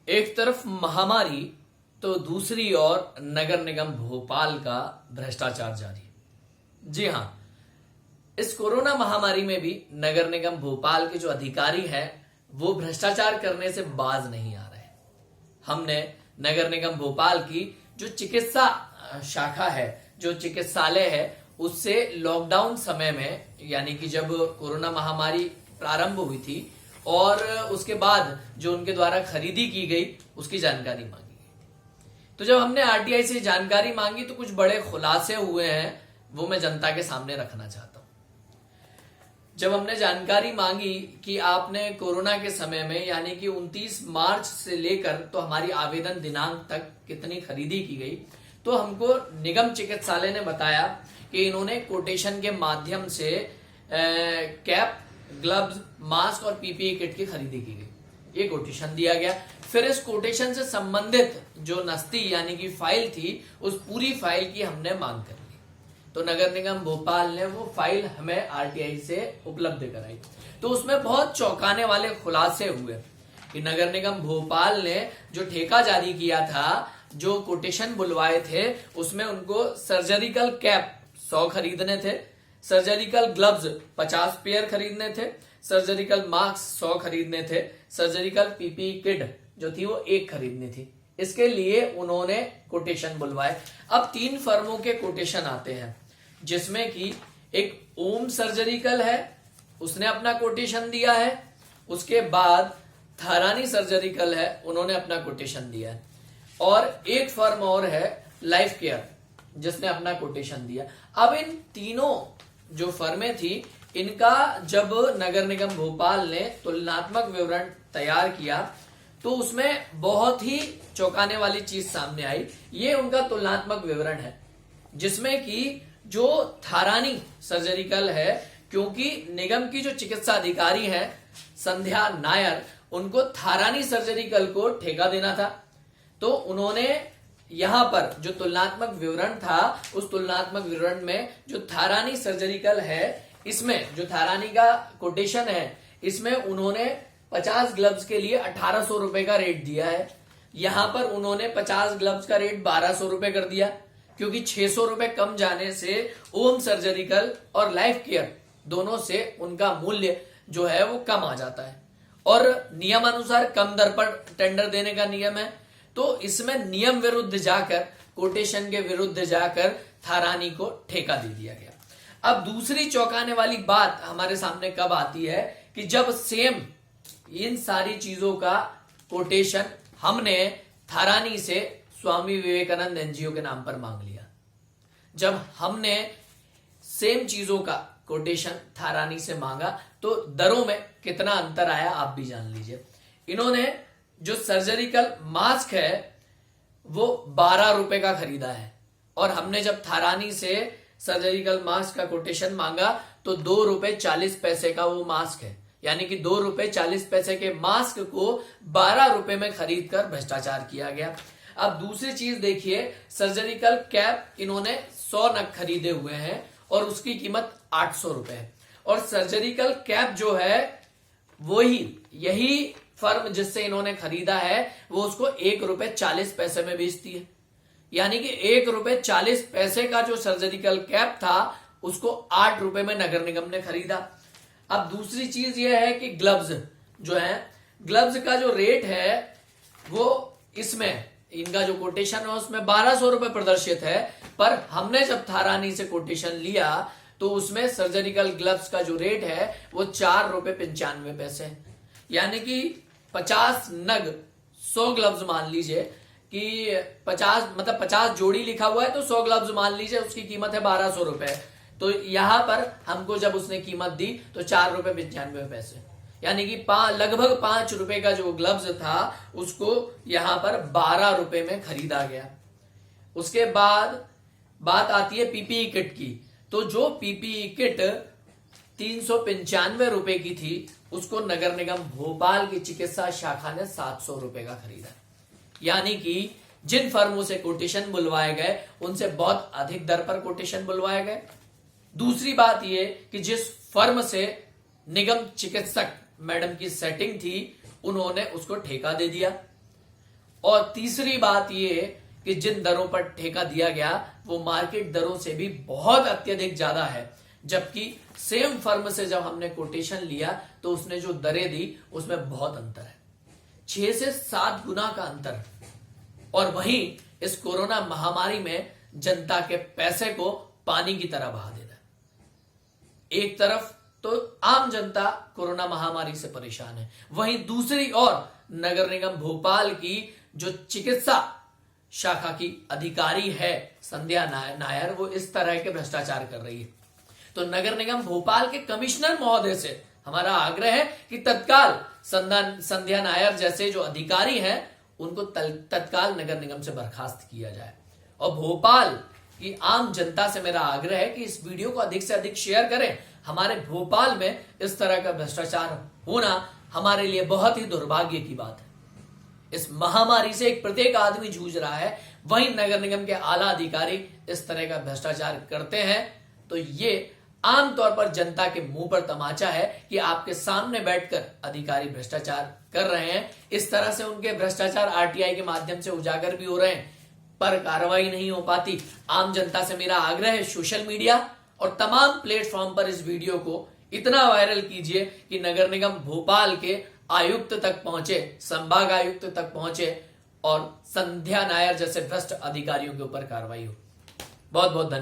एक तरफ महामारी तो दूसरी ओर नगर निगम भोपाल का भ्रष्टाचार जारी। जी हां, इस कोरोना महामारी में भी नगर निगम भोपाल के जो अधिकारी हैं वो भ्रष्टाचार करने से बाज नहीं आ रहे। हमने नगर निगम भोपाल की जो चिकित्सा शाखा है, जो चिकित्सालय है, उससे लॉकडाउन समय में, यानी कि जब कोरोना महामारी प्रारंभ हुई थी और उसके बाद जो उनके द्वारा खरीदी की गई उसकी जानकारी मांगी गई। तो जब हमने आरटीआई से जानकारी मांगी तो कुछ बड़े खुलासे हुए हैं, वो मैं जनता के सामने रखना चाहता हूं। जब हमने जानकारी मांगी कि आपने कोरोना के समय में, यानी कि 29 मार्च से लेकर तो हमारी आवेदन दिनांक तक कितनी खरीदी की गई, तो हमको निगम चिकित्सालय ने बताया कि इन्होंने कोटेशन के माध्यम से कैप, ग्लव्स, मास्क और पीपीई किट की खरीदी की गई। ये कोटेशन दिया गया। फिर इस कोटेशन से संबंधित जो नस्ती यानी कि फाइल थी, उस पूरी फाइल की हमने मांग कर ली। तो नगर निगम भोपाल ने वो फाइल हमें आरटीआई से उपलब्ध कराई। तो उसमें बहुत चौंकाने वाले खुलासे हुए कि नगर निगम भोपाल ने जो ठेका जारी किया था, जो कोटेशन बुलवाए थे, उसमें उनको सर्जिकल कैप 100 खरीदने थे, सर्जिकल ग्लव्स 50 पेयर खरीदने थे, सर्जिकल मास्क 100 खरीदने थे, सर्जिकल पीपीई किट जो थी वो 1 खरीदनी थी। इसके लिए उन्होंने कोटेशन बुलवाए। अब 3 फर्मों के कोटेशन आते हैं, जिसमें कि एक ओम सर्जिकल है, उसने अपना कोटेशन दिया है। उसके बाद थारानी सर्जिकल है, उन्होंने अपना कोटेशन दिया है। और एक फर्म और है लाइफ केयर, जिसने अपना कोटेशन दिया। अब इन तीनों जो फर्में थी, इनका जब नगर निगम भोपाल ने तुलनात्मक विवरण तैयार किया तो उसमें बहुत ही चौंकाने वाली चीज सामने आई। ये उनका तुलनात्मक विवरण है, जिसमें कि जो थारानी सर्जिकल है, क्योंकि निगम की जो चिकित्सा अधिकारी है संध्या नायर, उनको थारानी सर्जिकल को ठेका देना था। तो उन्होंने यहां पर जो तुलनात्मक विवरण था, उस तुलनात्मक विवरण में जो थारानी सर्जिकल है, इसमें जो थारानी का कोटेशन है, इसमें उन्होंने 50 ग्लव्स के लिए 1800 रुपए का रेट दिया है। यहां पर उन्होंने 50 ग्लव्स का रेट 1200 रुपए कर दिया, क्योंकि 600 रुपए कम जाने से ओम सर्जिकल और लाइफ केयर दोनों से उनका मूल्य जो है वो कम आ जाता है। और नियमानुसार कम दर पर टेंडर देने का नियम है। तो इसमें नियम विरुद्ध जाकर, कोटेशन के विरुद्ध जाकर थारानी को ठेका दे दिया गया। अब दूसरी चौंकाने वाली बात हमारे सामने कब आती है कि जब सेम इन सारी चीजों का कोटेशन हमने थारानी से स्वामी विवेकानंद एनजीओ के नाम पर मांग लिया। जब हमने सेम चीजों का कोटेशन थारानी से मांगा तो दरों में कितना अंतर आया आप भी जान लीजिए। इन्होंने जो सर्जिकल मास्क है वो 12 रुपए का खरीदा है, और हमने जब थारानी से सर्जिकल मास्क का कोटेशन मांगा तो 2 रुपए 40 पैसे का वो मास्क है, यानी कि 2 रुपए 40 पैसे के मास्क को 12 रुपए में खरीद कर भ्रष्टाचार किया गया। अब दूसरी चीज देखिए, सर्जिकल कैप इन्होंने 100 नग खरीदे हुए हैं और उसकी कीमत 800 रुपए है। और सर्जिकल कैप जो है वही, यही फर्म जिससे इन्होंने खरीदा है, वो उसको 1 रुपए 40 पैसे में बेचती है। यानी कि 1 रुपए 40 पैसे का जो सर्जिकल कैप था उसको 8 रुपए में नगर निगम ने खरीदा। अब दूसरी चीज यह है कि ग्लव्स जो है, ग्लव्स का जो रेट है वो, इसमें इनका जो कोटेशन है उसमें 1200 रुपए प्रदर्शित है, पर हमने जब थारानी से कोटेशन लिया तो उसमें सर्जिकल ग्लव्स का जो रेट है वो 4 रुपए 95 पैसे है। यानी कि 50 नग 100 ग्लव्स मान लीजिए कि 50 जोड़ी लिखा हुआ है, तो 100 ग्लव्स मान लीजिए उसकी कीमत है 1200 रुपए। तो यहां पर हमको जब उसने कीमत दी तो 4 रुपए 95 पैसे, यानी कि लगभग 5 रुपए का जो ग्लव्स था उसको यहां पर 12 रुपए में खरीदा गया। उसके बाद बात आती है पीपीई किट की। तो जो पीपीई किट 395 रुपए की थी, उसको नगर निगम भोपाल की चिकित्सा शाखा ने 700 रुपए का खरीदा। यानी कि जिन फर्मों से कोटेशन बुलवाए गए उनसे बहुत अधिक दर पर कोटेशन बुलवाए गए। दूसरी बात यह कि जिस फर्म से निगम चिकित्सक मैडम की सेटिंग थी, उन्होंने उसको ठेका दे दिया। और तीसरी बात ये कि जिन दरों पर ठेका दिया गया वो मार्केट दरों से भी बहुत अत्यधिक ज्यादा है, जबकि सेम फर्म से जब हमने कोटेशन लिया तो उसने जो दरें दी उसमें बहुत अंतर है, 6 से 7 गुना का अंतर। और वहीं इस कोरोना महामारी में जनता के पैसे को पानी की तरह बहा देना। एक तरफ तो आम जनता कोरोना महामारी से परेशान है, वहीं दूसरी ओर नगर निगम भोपाल की जो चिकित्सा शाखा की अधिकारी है संध्या नायर, वो इस तरह के भ्रष्टाचार कर रही है। तो नगर निगम भोपाल के कमिश्नर महोदय से हमारा आग्रह है कि तत्काल संध्या नायर जैसे जो अधिकारी हैं उनको तत्काल नगर निगम से बर्खास्त किया जाए। और भोपाल की आम जनता से मेरा आग्रह है कि इस वीडियो को अधिक से अधिक शेयर करें। हमारे भोपाल में इस तरह का भ्रष्टाचार होना हमारे लिए बहुत ही दुर्भाग्य की बात है। इस महामारी से एक प्रत्येक आदमी जूझ रहा है, वहीं नगर निगम के आला अधिकारी इस तरह का भ्रष्टाचार करते हैं, तो ये आमतौर पर जनता के मुंह पर तमाचा है कि आपके सामने बैठकर अधिकारी भ्रष्टाचार कर रहे हैं। इस तरह से उनके भ्रष्टाचार आरटीआई के माध्यम से उजागर भी हो रहे हैं, पर कार्रवाई नहीं हो पाती। आम जनता से मेरा आग्रह है, सोशल मीडिया और तमाम प्लेटफॉर्म पर इस वीडियो को इतना वायरल कीजिए कि नगर निगम भोपाल के आयुक्त तक पहुंचे, संभाग आयुक्त तक पहुंचे और संध्या नायर जैसे भ्रष्ट अधिकारियों के ऊपर कार्रवाई हो। बहुत बहुत धन्यवाद।